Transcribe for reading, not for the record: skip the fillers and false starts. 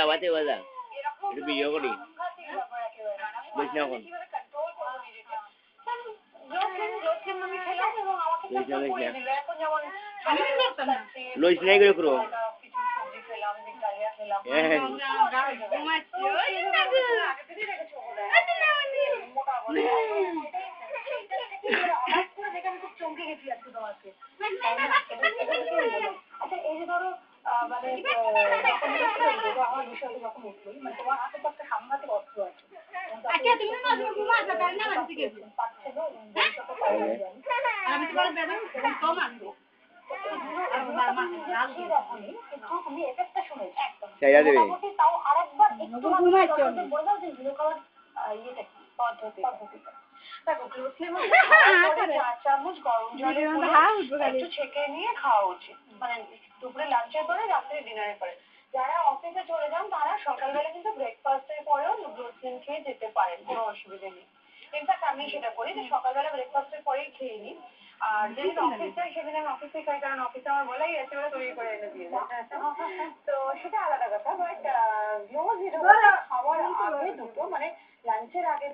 বাতে বাজা একটু ভিডিও করি বুঝ না কোন লইস নাই করে করো চমকে গেছি আজকে তোমাকে আচ্ছা এই যে ধরো মানে আমার বিষয়টা যখন উঠলো মানে তোমার হাতে তো একটা সাংঘাতিক অর্থ আছে তাও আরেকবার একটু বলে দাও যে ভিডিও করার ইয়েটা কি পদ্ধতিটা দেখো গ্লুথির মধ্যে 4 চামচ গরম জলে একটু ছেঁকে নিয়ে খাওয়া উচিত মানে দুপুরে লাঞ্চের পরে রাত্রে ডিনারের পরে যারা অফিসে চলে যান তারা সকালবেলা কিন্তু ব্রেকফাস্টের পরেও গ্লুথিন খেয়ে যেতে পারেন কোনো অসুবিধা নেই ইনফ্যাক্ট আমি সেটা করি যে সকালবেলা ব্রেকফাস্টের পরেই খেয়ে নিই আর যেদিন অফিস যাই সেদিন আমি অফিসে খাই কারণ অফিসে আমার বলাই আছে ওরা তৈরি করে এনে দিয়ে তো সেটা আলাদা কথা বাট খাওয়ার আগে দুটো মানে লাঞ্চের আগে